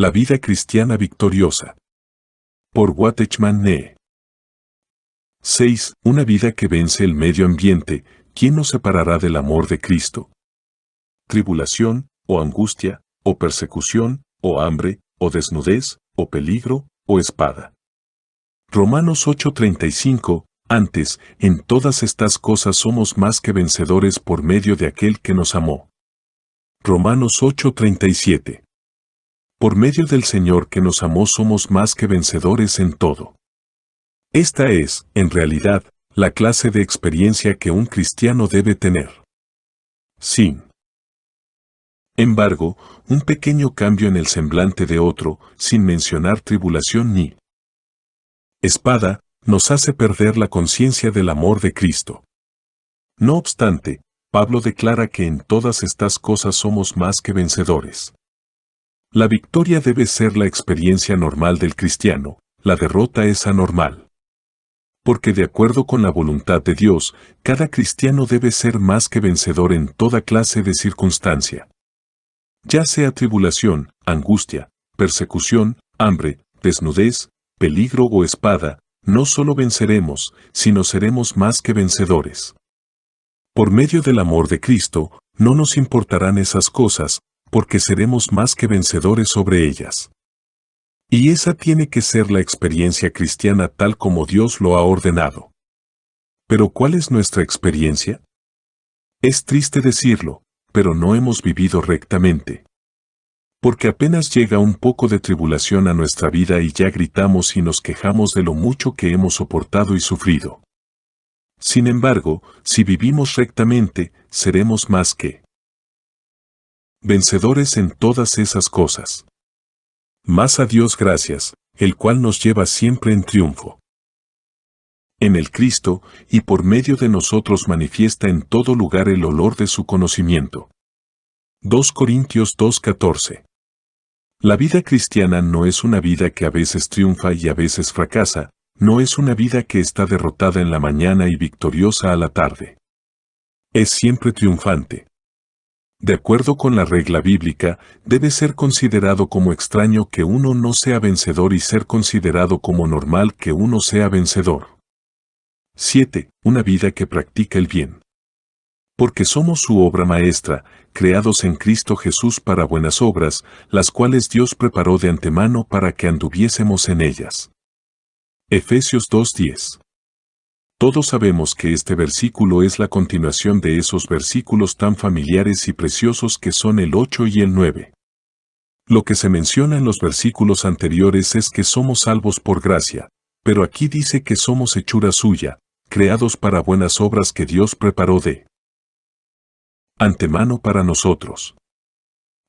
La vida cristiana victoriosa. Por Watchman Nee. 6. Una vida que vence el medio ambiente. ¿Quién nos separará del amor de Cristo? Tribulación, o angustia, o persecución, o hambre, o desnudez, o peligro, o espada. Romanos 8:35. Antes, en todas estas cosas somos más que vencedores por medio de aquel que nos amó. Romanos 8:37. Por medio del Señor que nos amó somos más que vencedores en todo. Esta es, en realidad, la clase de experiencia que un cristiano debe tener. Sin embargo, un pequeño cambio en el semblante de otro, sin mencionar tribulación ni espada, nos hace perder la conciencia del amor de Cristo. No obstante, Pablo declara que en todas estas cosas somos más que vencedores. La victoria debe ser la experiencia normal del cristiano, la derrota es anormal. Porque de acuerdo con la voluntad de Dios, cada cristiano debe ser más que vencedor en toda clase de circunstancia. Ya sea tribulación, angustia, persecución, hambre, desnudez, peligro o espada, no solo venceremos, sino seremos más que vencedores. Por medio del amor de Cristo, no nos importarán esas cosas, porque seremos más que vencedores sobre ellas. Y esa tiene que ser la experiencia cristiana tal como Dios lo ha ordenado. Pero ¿cuál es nuestra experiencia? Es triste decirlo, pero no hemos vivido rectamente. Porque apenas llega un poco de tribulación a nuestra vida y ya gritamos y nos quejamos de lo mucho que hemos soportado y sufrido. Sin embargo, si vivimos rectamente, seremos más que vencedores en todas esas cosas. Más a Dios gracias, el cual nos lleva siempre en triunfo. En el Cristo, y por medio de nosotros manifiesta en todo lugar el olor de su conocimiento. 2 Corintios 2:14. La vida cristiana no es una vida que a veces triunfa y a veces fracasa, no es una vida que está derrotada en la mañana y victoriosa a la tarde. Es siempre triunfante. De acuerdo con la regla bíblica, debe ser considerado como extraño que uno no sea vencedor y ser considerado como normal que uno sea vencedor. 7. Una vida que practica el bien. Porque somos su obra maestra, creados en Cristo Jesús para buenas obras, las cuales Dios preparó de antemano para que anduviésemos en ellas. Efesios 2:10. Todos sabemos que este versículo es la continuación de esos versículos tan familiares y preciosos que son el 8 y el 9. Lo que se menciona en los versículos anteriores es que somos salvos por gracia, pero aquí dice que somos hechura suya, creados para buenas obras que Dios preparó de antemano para nosotros.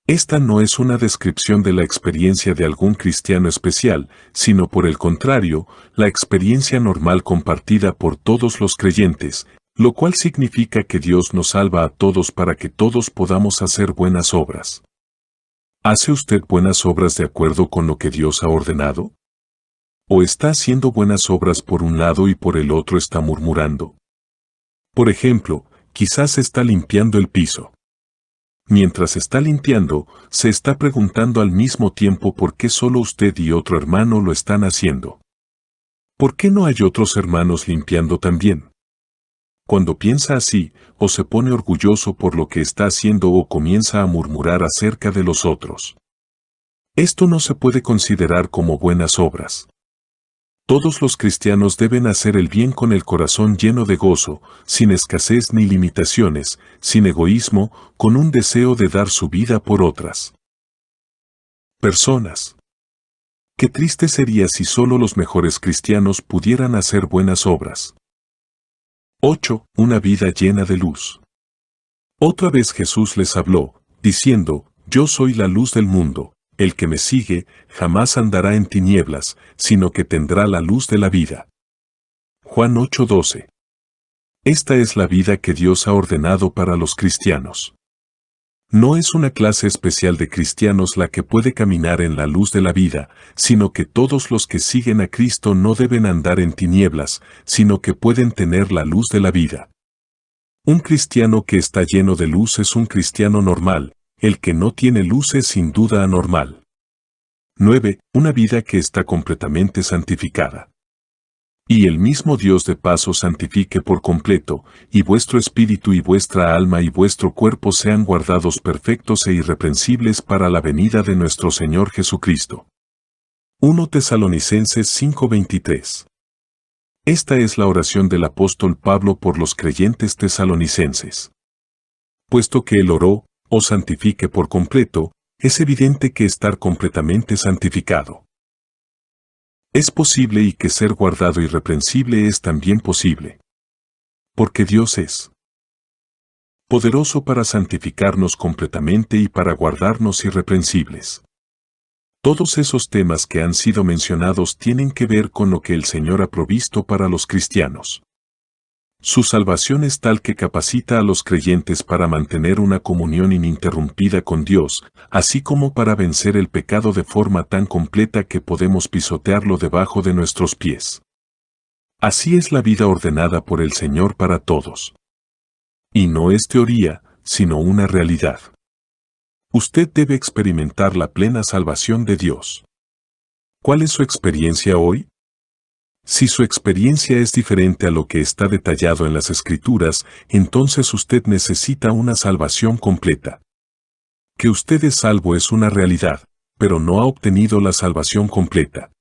Esta no es una descripción de la experiencia de algún cristiano especial, sino por el contrario, la experiencia normal compartida por todos los creyentes, lo cual significa que Dios nos salva a todos para que todos podamos hacer buenas obras. ¿Hace usted buenas obras de acuerdo con lo que Dios ha ordenado? ¿O está haciendo buenas obras por un lado y por el otro está murmurando? Por ejemplo, quizás está limpiando el piso. Mientras está limpiando, se está preguntando al mismo tiempo por qué solo usted y otro hermano lo están haciendo. ¿Por qué no hay otros hermanos limpiando también? Cuando piensa así, o se pone orgulloso por lo que está haciendo o comienza a murmurar acerca de los otros. Esto no se puede considerar como buenas obras. Todos los cristianos deben hacer el bien con el corazón lleno de gozo, sin escasez ni limitaciones, sin egoísmo, con un deseo de dar su vida por otras personas. Qué triste sería si solo los mejores cristianos pudieran hacer buenas obras. 8. Una vida llena de luz. Otra vez Jesús les habló, diciendo, Yo soy la luz del mundo. El que me sigue, jamás andará en tinieblas, sino que tendrá la luz de la vida. Juan 8:12. Esta es la vida que Dios ha ordenado para los cristianos. No es una clase especial de cristianos la que puede caminar en la luz de la vida, sino que todos los que siguen a Cristo no deben andar en tinieblas, sino que pueden tener la luz de la vida. Un cristiano que está lleno de luz es un cristiano normal. El que no tiene luz es sin duda anormal. 9. Una vida que está completamente santificada. Y el mismo Dios de paz os santifique por completo, y vuestro espíritu y vuestra alma y vuestro cuerpo sean guardados perfectos e irreprensibles para la venida de nuestro Señor Jesucristo. 1 Tesalonicenses 5:23. Esta es la oración del apóstol Pablo por los creyentes tesalonicenses. Puesto que él oró, os santifique por completo, es evidente que estar completamente santificado es posible y que ser guardado irreprensible es también posible. Porque Dios es poderoso para santificarnos completamente y para guardarnos irreprensibles. Todos esos temas que han sido mencionados tienen que ver con lo que el Señor ha provisto para los cristianos. Su salvación es tal que capacita a los creyentes para mantener una comunión ininterrumpida con Dios, así como para vencer el pecado de forma tan completa que podemos pisotearlo debajo de nuestros pies. Así es la vida ordenada por el Señor para todos. Y no es teoría, sino una realidad. Usted debe experimentar la plena salvación de Dios. ¿Cuál es su experiencia hoy? Si su experiencia es diferente a lo que está detallado en las Escrituras, entonces usted necesita una salvación completa. Que usted es salvo es una realidad, pero no ha obtenido la salvación completa.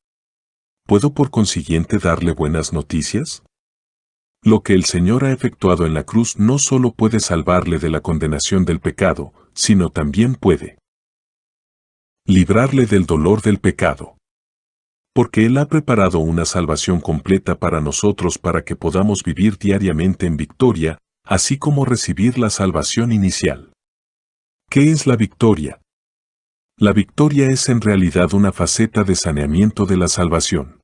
¿Puedo por consiguiente darle buenas noticias? Lo que el Señor ha efectuado en la cruz no solo puede salvarle de la condenación del pecado, sino también puede librarle del dolor del pecado. Porque Él ha preparado una salvación completa para nosotros para que podamos vivir diariamente en victoria, así como recibir la salvación inicial. ¿Qué es la victoria? La victoria es en realidad una faceta de saneamiento de la salvación.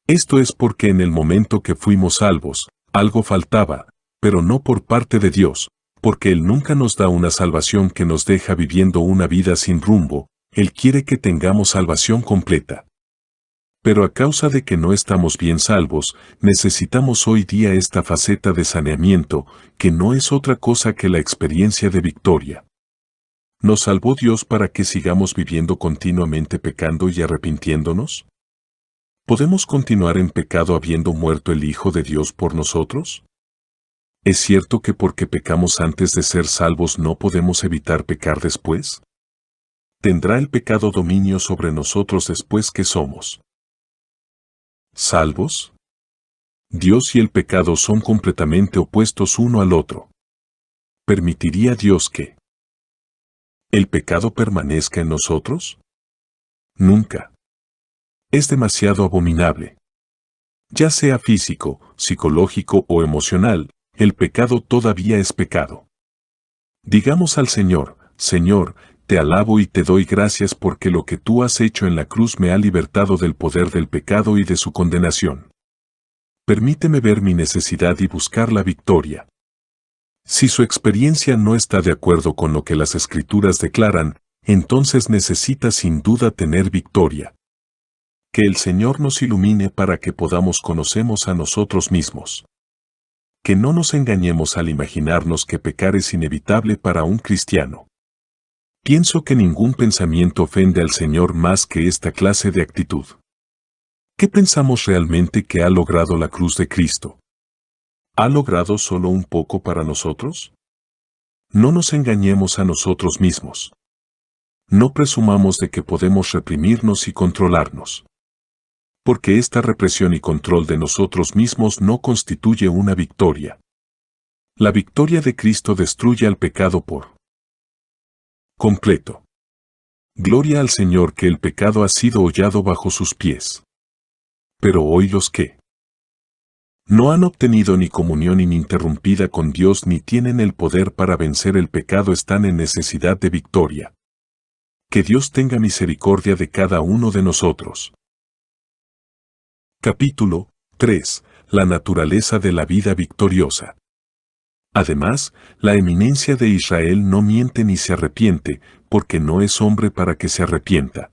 Esto es porque en el momento que fuimos salvos, algo faltaba, pero no por parte de Dios, porque Él nunca nos da una salvación que nos deja viviendo una vida sin rumbo, Él quiere que tengamos salvación completa. Pero a causa de que no estamos bien salvos, necesitamos hoy día esta faceta de saneamiento, que no es otra cosa que la experiencia de victoria. ¿Nos salvó Dios para que sigamos viviendo continuamente pecando y arrepintiéndonos? ¿Podemos continuar en pecado habiendo muerto el Hijo de Dios por nosotros? ¿Es cierto que porque pecamos antes de ser salvos no podemos evitar pecar después? ¿Tendrá el pecado dominio sobre nosotros después que somos salvos? Dios y el pecado son completamente opuestos uno al otro. ¿Permitiría Dios que el pecado permanezca en nosotros? Nunca. Es demasiado abominable. Ya sea físico, psicológico o emocional, el pecado todavía es pecado. Digamos al Señor, Señor, te alabo y te doy gracias porque lo que tú has hecho en la cruz me ha libertado del poder del pecado y de su condenación. Permíteme ver mi necesidad y buscar la victoria. Si su experiencia no está de acuerdo con lo que las Escrituras declaran, entonces necesita sin duda tener victoria. Que el Señor nos ilumine para que podamos conocernos a nosotros mismos. Que no nos engañemos al imaginarnos que pecar es inevitable para un cristiano. Pienso que ningún pensamiento ofende al Señor más que esta clase de actitud. ¿Qué pensamos realmente que ha logrado la cruz de Cristo? ¿Ha logrado solo un poco para nosotros? No nos engañemos a nosotros mismos. No presumamos de que podemos reprimirnos y controlarnos. Porque esta represión y control de nosotros mismos no constituye una victoria. La victoria de Cristo destruye al pecado por completo. Gloria al Señor que el pecado ha sido hollado bajo sus pies. Pero hoy los que no han obtenido ni comunión ininterrumpida con Dios ni tienen el poder para vencer el pecado están en necesidad de victoria. Que Dios tenga misericordia de cada uno de nosotros. Capítulo 3. La naturaleza de la vida victoriosa. Además, la eminencia de Israel no miente ni se arrepiente, porque no es hombre para que se arrepienta.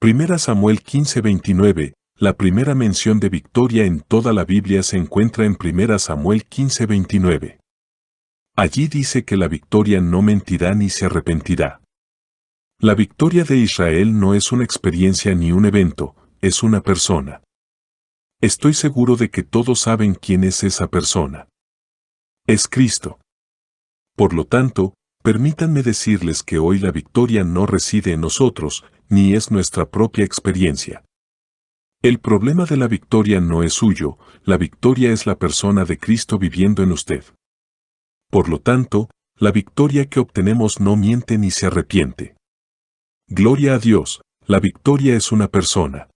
1 Samuel 15:29. La primera mención de victoria en toda la Biblia se encuentra en 1 Samuel 15:29. Allí dice que la victoria no mentirá ni se arrepentirá. La victoria de Israel no es una experiencia ni un evento, es una persona. Estoy seguro de que todos saben quién es esa persona. Es Cristo. Por lo tanto, permítanme decirles que hoy la victoria no reside en nosotros, ni es nuestra propia experiencia. El problema de la victoria no es suyo, la victoria es la persona de Cristo viviendo en usted. Por lo tanto, la victoria que obtenemos no miente ni se arrepiente. Gloria a Dios, la victoria es una persona.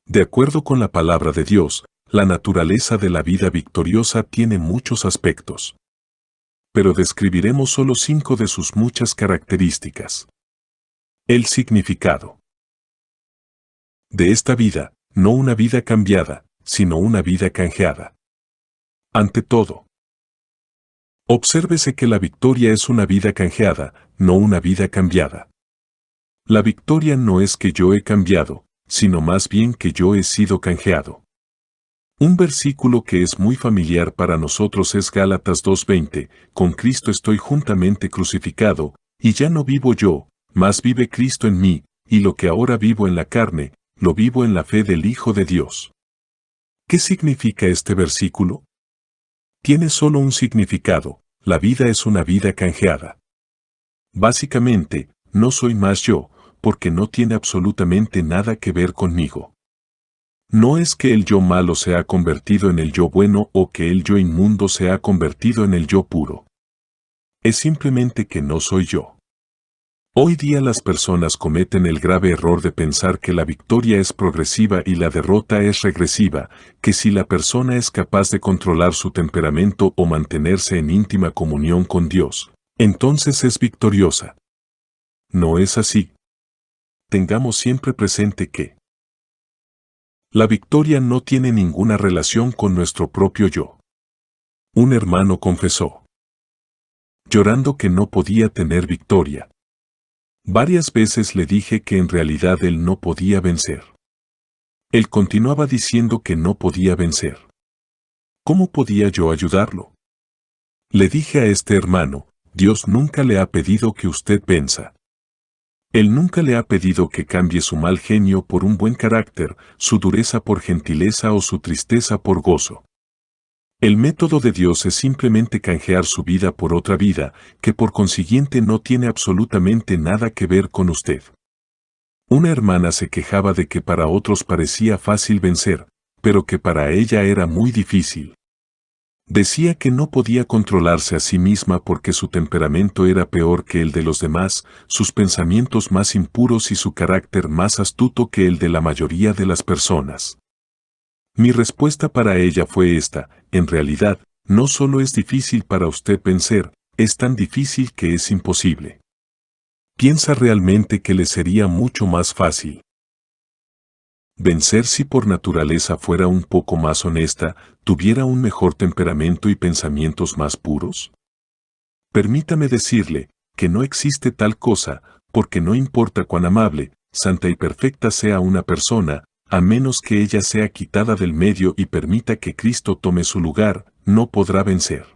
De acuerdo con la palabra de Dios, la naturaleza de la vida victoriosa tiene muchos aspectos. Pero describiremos solo 5 de sus muchas características. El significado de esta vida, no una vida cambiada, sino una vida canjeada. Ante todo, obsérvese que la victoria es una vida canjeada, no una vida cambiada. La victoria no es que yo he cambiado, sino más bien que yo he sido canjeado. Un versículo que es muy familiar para nosotros es Gálatas 2:20, con Cristo estoy juntamente crucificado, y ya no vivo yo, mas vive Cristo en mí, y lo que ahora vivo en la carne, lo vivo en la fe del Hijo de Dios. ¿Qué significa este versículo? Tiene solo un significado, la vida es una vida canjeada. Básicamente, no soy más yo, porque no tiene absolutamente nada que ver conmigo. No es que el yo malo se ha convertido en el yo bueno o que el yo inmundo se ha convertido en el yo puro. Es simplemente que no soy yo. Hoy día las personas cometen el grave error de pensar que la victoria es progresiva y la derrota es regresiva, que si la persona es capaz de controlar su temperamento o mantenerse en íntima comunión con Dios, entonces es victoriosa. No es así. Tengamos siempre presente que la victoria no tiene ninguna relación con nuestro propio yo. Un hermano confesó, llorando que no podía tener victoria. Varias veces le dije que en realidad él no podía vencer. Él continuaba diciendo que no podía vencer. ¿Cómo podía yo ayudarlo? Le dije a este hermano, Dios nunca le ha pedido que usted venza. Él nunca le ha pedido que cambie su mal genio por un buen carácter, su dureza por gentileza o su tristeza por gozo. El método de Dios es simplemente canjear su vida por otra vida, que por consiguiente no tiene absolutamente nada que ver con usted. Una hermana se quejaba de que para otros parecía fácil vencer, pero que para ella era muy difícil. Decía que no podía controlarse a sí misma porque su temperamento era peor que el de los demás, sus pensamientos más impuros y su carácter más astuto que el de la mayoría de las personas. Mi respuesta para ella fue esta: en realidad, no solo es difícil para usted vencer, es tan difícil que es imposible. ¿Piensa realmente que le sería mucho más fácil vencer si por naturaleza fuera un poco más honesta, tuviera un mejor temperamento y pensamientos más puros? Permítame decirle que no existe tal cosa, porque no importa cuán amable, santa y perfecta sea una persona, a menos que ella sea quitada del medio y permita que Cristo tome su lugar, no podrá vencer.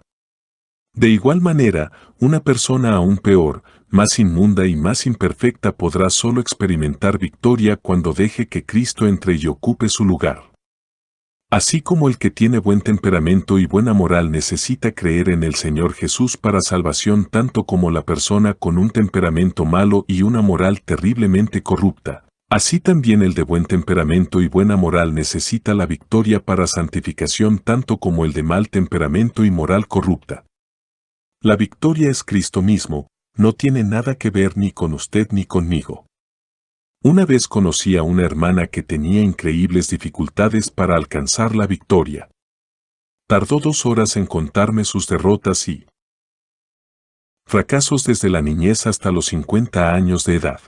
De igual manera, una persona aún peor, más inmunda y más imperfecta podrá solo experimentar victoria cuando deje que Cristo entre y ocupe su lugar. Así como el que tiene buen temperamento y buena moral necesita creer en el Señor Jesús para salvación tanto como la persona con un temperamento malo y una moral terriblemente corrupta, así también el de buen temperamento y buena moral necesita la victoria para santificación tanto como el de mal temperamento y moral corrupta. La victoria es Cristo mismo, no tiene nada que ver ni con usted ni conmigo. Una vez conocí a una hermana que tenía increíbles dificultades para alcanzar la victoria. Tardó 2 horas en contarme sus derrotas y fracasos desde la niñez hasta los 50 años de edad.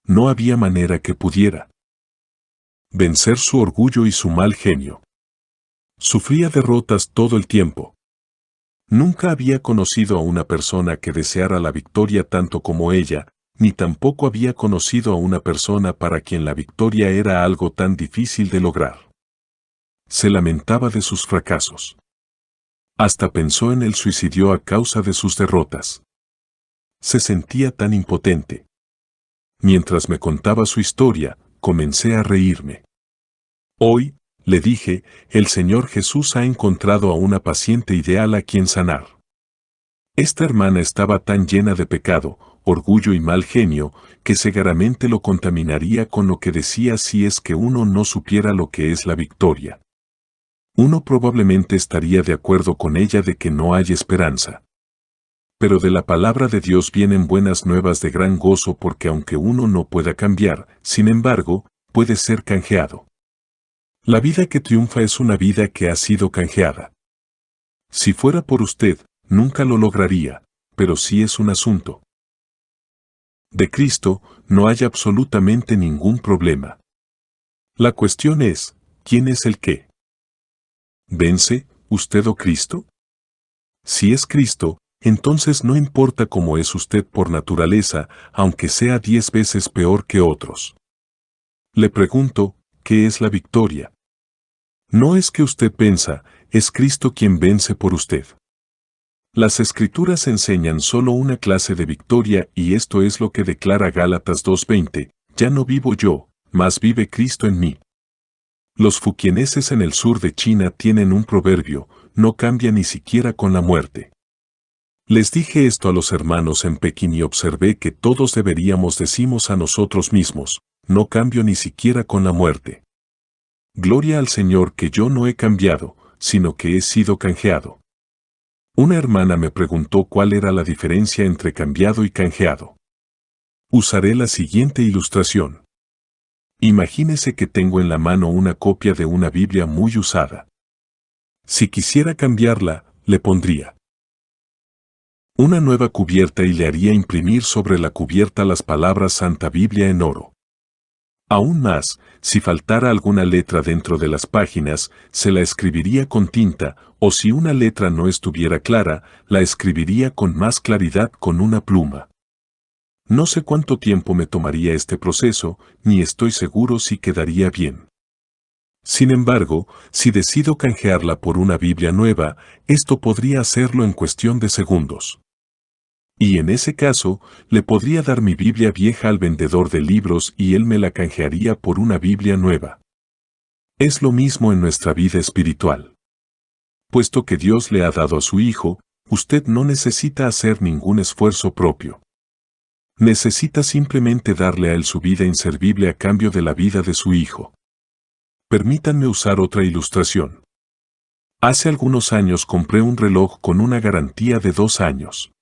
No había manera que pudiera vencer su orgullo y su mal genio. Sufría derrotas todo el tiempo. Nunca había conocido a una persona que deseara la victoria tanto como ella, ni tampoco había conocido a una persona para quien la victoria era algo tan difícil de lograr. Se lamentaba de sus fracasos. Hasta pensó en el suicidio a causa de sus derrotas. Se sentía tan impotente. mientras me contaba su historia, comencé a reírme. Hoy, le dije, el Señor Jesús ha encontrado a una paciente ideal a quien sanar. Esta hermana estaba tan llena de pecado, orgullo y mal genio, que seguramente lo contaminaría con lo que decía si es que uno no supiera lo que es la victoria. Uno probablemente estaría de acuerdo con ella de que no hay esperanza. Pero de la palabra de Dios vienen buenas nuevas de gran gozo porque aunque uno no pueda cambiar, sin embargo, puede ser canjeado. La vida que triunfa es una vida que ha sido canjeada. Si fuera por usted, nunca lo lograría, pero sí es un asunto de Cristo, no hay absolutamente ningún problema. La cuestión es, ¿quién es el que vence, usted o Cristo? Si es Cristo, entonces no importa cómo es usted por naturaleza, aunque sea 10 veces peor que otros. Le pregunto, ¿qué es la victoria? No es que usted venza, es Cristo quien vence por usted. Las Escrituras enseñan solo una clase de victoria y esto es lo que declara Gálatas 2:20, ya no vivo yo, mas vive Cristo en mí. Los fuquieneses en el sur de China tienen un proverbio, no cambia ni siquiera con la muerte. Les dije esto a los hermanos en Pekín y observé que todos deberíamos decimos a nosotros mismos, no cambio ni siquiera con la muerte. Gloria al Señor que yo no he cambiado, sino que he sido canjeado. Una hermana me preguntó cuál era la diferencia entre cambiado y canjeado. Usaré la siguiente ilustración. Imagínese que tengo en la mano una copia de una Biblia muy usada. Si quisiera cambiarla, le pondría una nueva cubierta y le haría imprimir sobre la cubierta las palabras Santa Biblia en oro. Aún más, si faltara alguna letra dentro de las páginas, se la escribiría con tinta, o si una letra no estuviera clara, la escribiría con más claridad con una pluma. No sé cuánto tiempo me tomaría este proceso, ni estoy seguro si quedaría bien. Sin embargo, si decido canjearla por una Biblia nueva, esto podría hacerlo en cuestión de segundos. Y en ese caso, le podría dar mi Biblia vieja al vendedor de libros y él me la canjearía por una Biblia nueva. Es lo mismo en nuestra vida espiritual. Puesto que Dios le ha dado a su Hijo, usted no necesita hacer ningún esfuerzo propio. Necesita simplemente darle a él su vida inservible a cambio de la vida de su Hijo. Permítanme usar otra ilustración. Hace algunos años compré un reloj con una garantía de 2 años.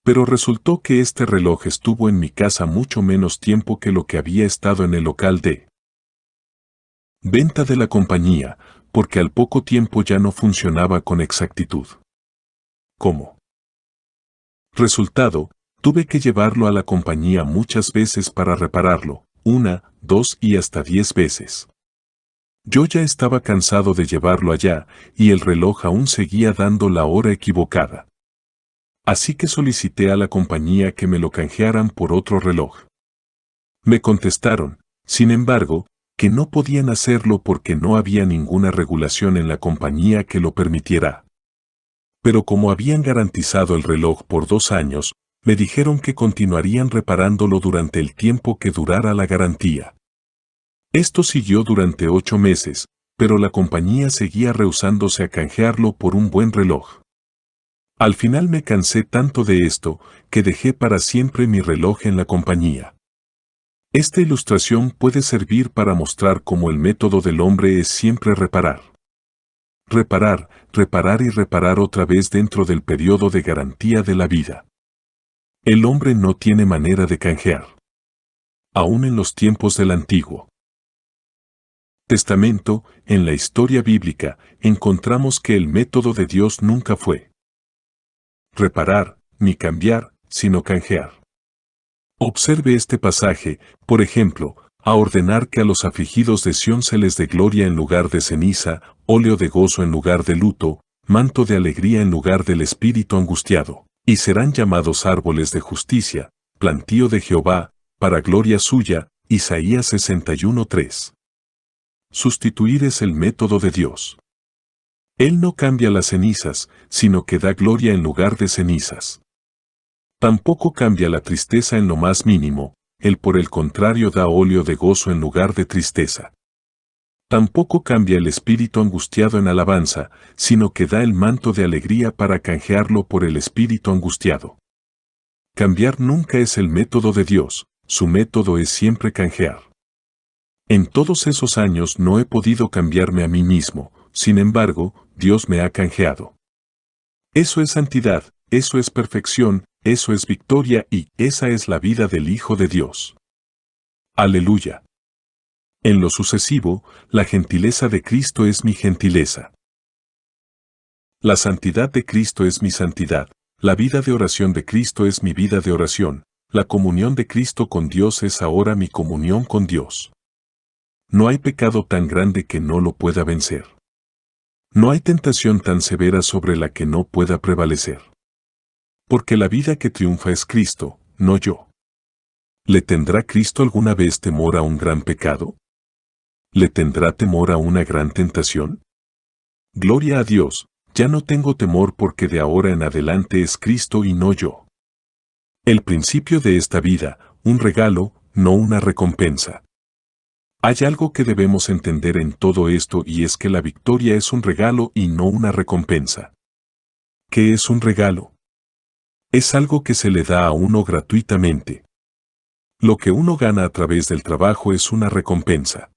Pero resultó que este reloj estuvo en mi casa mucho menos tiempo que lo que había estado en el local de venta de la compañía, porque al poco tiempo ya no funcionaba con exactitud. ¿Cómo? Resultado, tuve que llevarlo a la compañía muchas veces para repararlo, 1, 2 y hasta 10 veces. Yo ya estaba cansado de llevarlo allá, y el reloj aún seguía dando la hora equivocada. Así que solicité a la compañía que me lo canjearan por otro reloj. Me contestaron, sin embargo, que no podían hacerlo porque no había ninguna regulación en la compañía que lo permitiera. Pero como habían garantizado el reloj por 2 años, me dijeron que continuarían reparándolo durante el tiempo que durara la garantía. Esto siguió durante 8 meses, pero la compañía seguía rehusándose a canjearlo por un buen reloj. Al final me cansé tanto de esto, que dejé para siempre mi reloj en la compañía. Esta ilustración puede servir para mostrar cómo el método del hombre es siempre reparar. Reparar, reparar y reparar otra vez dentro del periodo de garantía de la vida. El hombre no tiene manera de canjear. Aún en los tiempos del Antiguo Testamento, en la historia bíblica, encontramos que el método de Dios nunca fue reparar, ni cambiar, sino canjear. Observe este pasaje, por ejemplo, a ordenar que a los afligidos de Sión se les dé gloria en lugar de ceniza, óleo de gozo en lugar de luto, manto de alegría en lugar del espíritu angustiado, y serán llamados árboles de justicia, plantío de Jehová, para gloria suya, Isaías 61:3. Sustituir es el método de Dios. Él no cambia las cenizas, sino que da gloria en lugar de cenizas. Tampoco cambia la tristeza en lo más mínimo, Él por el contrario da óleo de gozo en lugar de tristeza. Tampoco cambia el espíritu angustiado en alabanza, sino que da el manto de alegría para canjearlo por el espíritu angustiado. Cambiar nunca es el método de Dios, su método es siempre canjear. En todos esos años no he podido cambiarme a mí mismo, sin embargo, Dios me ha canjeado. Eso es santidad, eso es perfección, eso es victoria y esa es la vida del Hijo de Dios. Aleluya. En lo sucesivo, la gentileza de Cristo es mi gentileza. La santidad de Cristo es mi santidad, la vida de oración de Cristo es mi vida de oración, la comunión de Cristo con Dios es ahora mi comunión con Dios. No hay pecado tan grande que no lo pueda vencer. No hay tentación tan severa sobre la que no pueda prevalecer. Porque la vida que triunfa es Cristo, no yo. ¿Le tendrá Cristo alguna vez temor a un gran pecado? ¿Le tendrá temor a una gran tentación? Gloria a Dios, ya no tengo temor porque de ahora en adelante es Cristo y no yo. El principio de esta vida, un regalo, no una recompensa. Hay algo que debemos entender en todo esto y es que la victoria es un regalo y no una recompensa. ¿Qué es un regalo? Es algo que se le da a uno gratuitamente. Lo que uno gana a través del trabajo es una recompensa.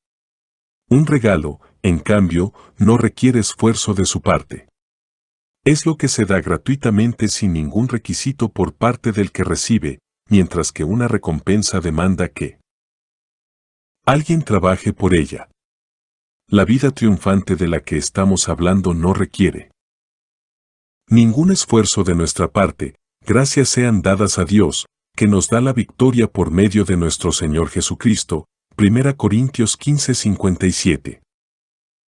Un regalo, en cambio, no requiere esfuerzo de su parte. Es lo que se da gratuitamente sin ningún requisito por parte del que recibe, mientras que una recompensa demanda que alguien trabaje por ella. La vida triunfante de la que estamos hablando no requiere ningún esfuerzo de nuestra parte, gracias sean dadas a Dios, que nos da la victoria por medio de nuestro Señor Jesucristo. 1 Corintios 15:57.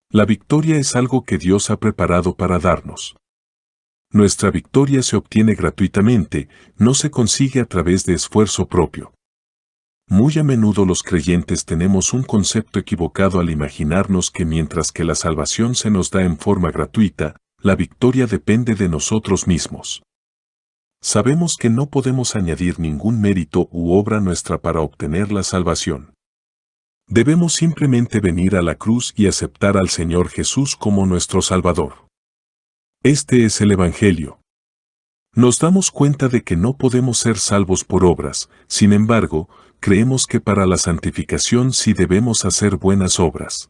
La victoria es algo que Dios ha preparado para darnos. Nuestra victoria se obtiene gratuitamente, no se consigue a través de esfuerzo propio. Muy a menudo los creyentes tenemos un concepto equivocado al imaginarnos que mientras que la salvación se nos da en forma gratuita, la victoria depende de nosotros mismos. Sabemos que no podemos añadir ningún mérito u obra nuestra para obtener la salvación. Debemos simplemente venir a la cruz y aceptar al Señor Jesús como nuestro Salvador. Este es el Evangelio. Nos damos cuenta de que no podemos ser salvos por obras, sin embargo, creemos que para la santificación sí debemos hacer buenas obras.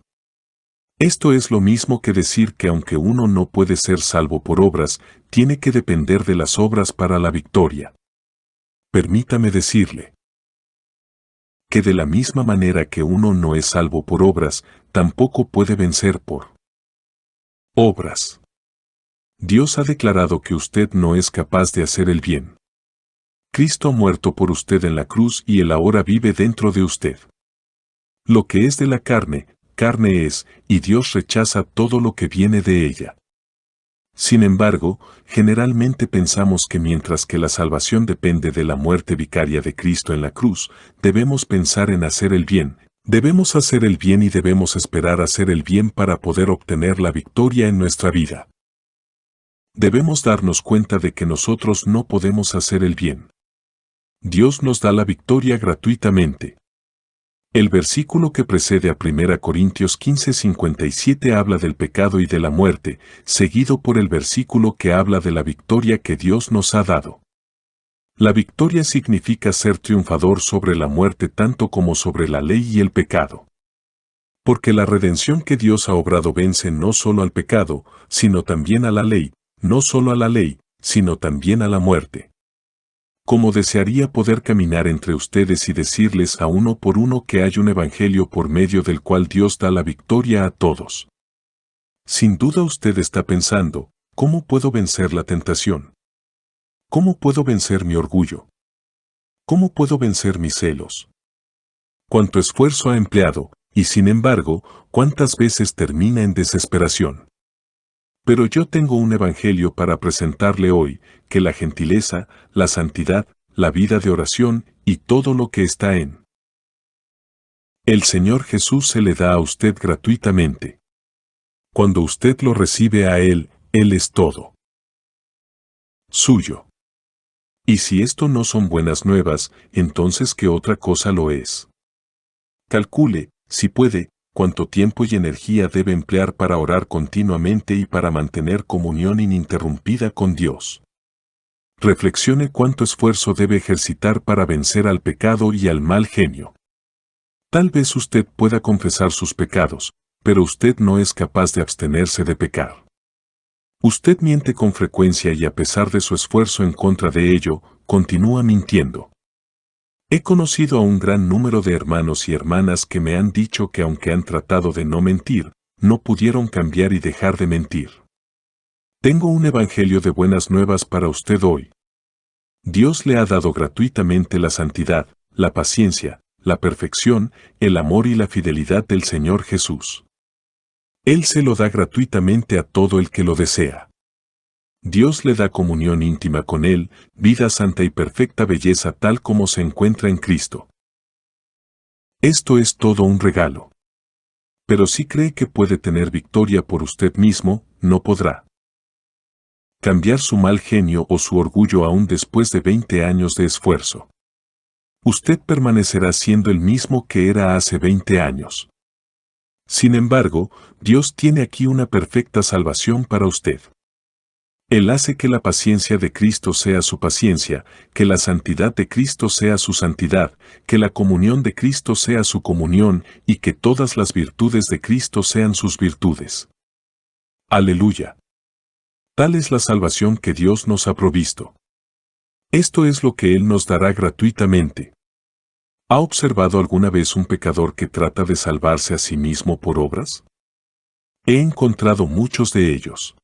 Esto es lo mismo que decir que aunque uno no puede ser salvo por obras, tiene que depender de las obras para la victoria. Permítame decirle que de la misma manera que uno no es salvo por obras, tampoco puede vencer por obras. Dios ha declarado que usted no es capaz de hacer el bien. Cristo ha muerto por usted en la cruz y Él ahora vive dentro de usted. Lo que es de la carne, carne es, y Dios rechaza todo lo que viene de ella. Sin embargo, generalmente pensamos que mientras que la salvación depende de la muerte vicaria de Cristo en la cruz, debemos pensar en hacer el bien, debemos hacer el bien y debemos esperar hacer el bien para poder obtener la victoria en nuestra vida. Debemos darnos cuenta de que nosotros no podemos hacer el bien. Dios nos da la victoria gratuitamente. El versículo que precede a 1 Corintios 15:57 habla del pecado y de la muerte, seguido por el versículo que habla de la victoria que Dios nos ha dado. La victoria significa ser triunfador sobre la muerte tanto como sobre la ley y el pecado. Porque la redención que Dios ha obrado vence no solo al pecado, sino también a la ley, no solo a la ley, sino también a la muerte. Como desearía poder caminar entre ustedes y decirles a uno por uno que hay un evangelio por medio del cual Dios da la victoria a todos. Sin duda usted está pensando, ¿cómo puedo vencer la tentación? ¿Cómo puedo vencer mi orgullo? ¿Cómo puedo vencer mis celos? ¿Cuánto esfuerzo ha empleado, y sin embargo, cuántas veces termina en desesperación? Pero yo tengo un evangelio para presentarle hoy, que la gentileza, la santidad, la vida de oración y todo lo que está en el Señor Jesús se le da a usted gratuitamente. Cuando usted lo recibe a Él, Él es todo suyo. Y si esto no son buenas nuevas, entonces ¿qué otra cosa lo es? Calcule, si puede, cuánto tiempo y energía debe emplear para orar continuamente y para mantener comunión ininterrumpida con Dios. Reflexione cuánto esfuerzo debe ejercitar para vencer al pecado y al mal genio. Tal vez usted pueda confesar sus pecados, pero usted no es capaz de abstenerse de pecar. Usted miente con frecuencia y a pesar de su esfuerzo en contra de ello, continúa mintiendo. He conocido a un gran número de hermanos y hermanas que me han dicho que aunque han tratado de no mentir, no pudieron cambiar y dejar de mentir. Tengo un evangelio de buenas nuevas para usted hoy. Dios le ha dado gratuitamente la santidad, la paciencia, la perfección, el amor y la fidelidad del Señor Jesús. Él se lo da gratuitamente a todo el que lo desea. Dios le da comunión íntima con Él, vida santa y perfecta belleza tal como se encuentra en Cristo. Esto es todo un regalo. Pero si cree que puede tener victoria por usted mismo, no podrá cambiar su mal genio o su orgullo aún después de 20 años de esfuerzo. Usted permanecerá siendo el mismo que era hace 20 años. Sin embargo, Dios tiene aquí una perfecta salvación para usted. Él hace que la paciencia de Cristo sea su paciencia, que la santidad de Cristo sea su santidad, que la comunión de Cristo sea su comunión y que todas las virtudes de Cristo sean sus virtudes. Aleluya. Tal es la salvación que Dios nos ha provisto. Esto es lo que Él nos dará gratuitamente. ¿Ha observado alguna vez un pecador que trata de salvarse a sí mismo por obras? He encontrado muchos de ellos.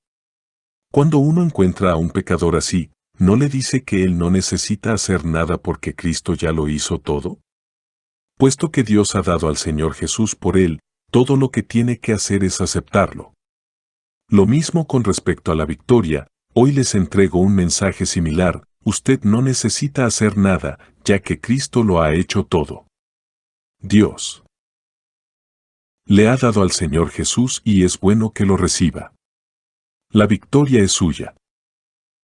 Cuando uno encuentra a un pecador así, ¿no le dice que él no necesita hacer nada porque Cristo ya lo hizo todo? Puesto que Dios ha dado al Señor Jesús por él, todo lo que tiene que hacer es aceptarlo. Lo mismo con respecto a la victoria, hoy les entrego un mensaje similar, usted no necesita hacer nada, ya que Cristo lo ha hecho todo. Dios le ha dado al Señor Jesús y es bueno que lo reciba. La victoria es suya.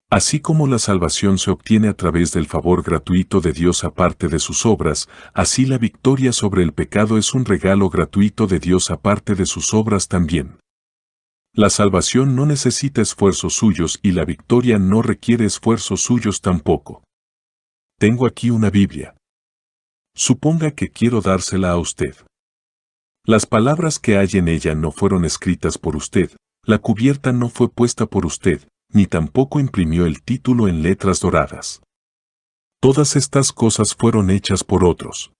Así como la salvación se obtiene a través del favor gratuito de Dios aparte de sus obras, así la victoria sobre el pecado es un regalo gratuito de Dios aparte de sus obras también. La salvación no necesita esfuerzos suyos y la victoria no requiere esfuerzos suyos tampoco. Tengo aquí una Biblia. Suponga que quiero dársela a usted. Las palabras que hay en ella no fueron escritas por usted, la cubierta no fue puesta por usted, ni tampoco imprimió el título en letras doradas. Todas estas cosas fueron hechas por otros.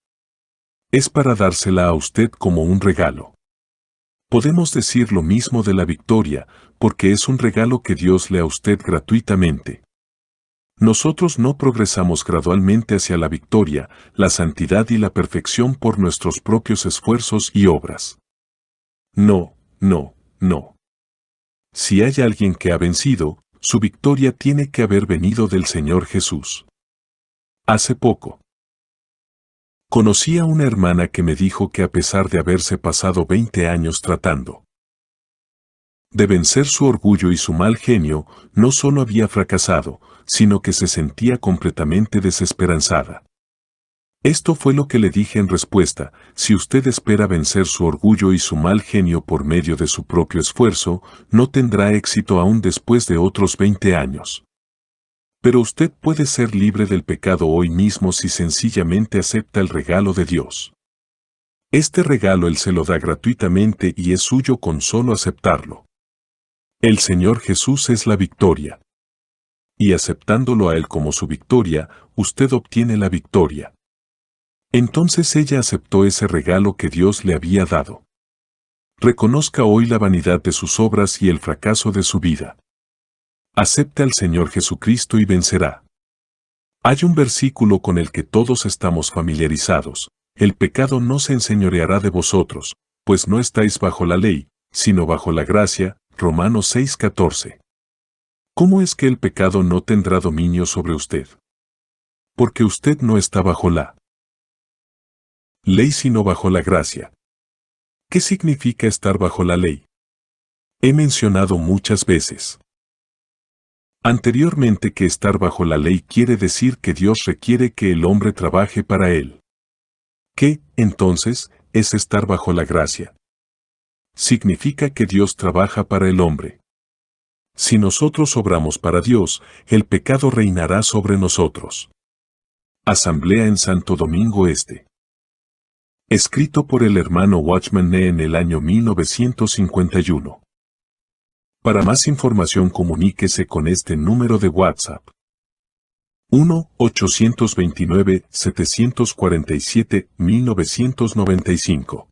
Es para dársela a usted como un regalo. Podemos decir lo mismo de la victoria, porque es un regalo que Dios le da a usted gratuitamente. Nosotros no progresamos gradualmente hacia la victoria, la santidad y la perfección por nuestros propios esfuerzos y obras. No, no, no. Si hay alguien que ha vencido, su victoria tiene que haber venido del Señor Jesús. Hace poco conocí a una hermana que me dijo que a pesar de haberse pasado 20 años tratando de vencer su orgullo y su mal genio, no solo había fracasado, sino que se sentía completamente desesperanzada. Esto fue lo que le dije en respuesta: si usted espera vencer su orgullo y su mal genio por medio de su propio esfuerzo, no tendrá éxito aún después de otros 20 años. Pero usted puede ser libre del pecado hoy mismo si sencillamente acepta el regalo de Dios. Este regalo Él se lo da gratuitamente y es suyo con solo aceptarlo. El Señor Jesús es la victoria. Y aceptándolo a Él como su victoria, usted obtiene la victoria. Entonces ella aceptó ese regalo que Dios le había dado. Reconozca hoy la vanidad de sus obras y el fracaso de su vida. Acepte al Señor Jesucristo y vencerá. Hay un versículo con el que todos estamos familiarizados: el pecado no se enseñoreará de vosotros, pues no estáis bajo la ley, sino bajo la gracia. Romanos 6:14. ¿Cómo es que el pecado no tendrá dominio sobre usted? Porque usted no está bajo la ley sino bajo la gracia. ¿Qué significa estar bajo la ley? He mencionado muchas veces Anteriormente, que estar bajo la ley quiere decir que Dios requiere que el hombre trabaje para él. ¿Qué, entonces, es estar bajo la gracia? Significa que Dios trabaja para el hombre. Si nosotros obramos para Dios, el pecado reinará sobre nosotros. Asamblea en Santo Domingo Este. Escrito por el hermano Watchman Nee en el año 1951. Para más información comuníquese con este número de WhatsApp. 1-829-747-1995.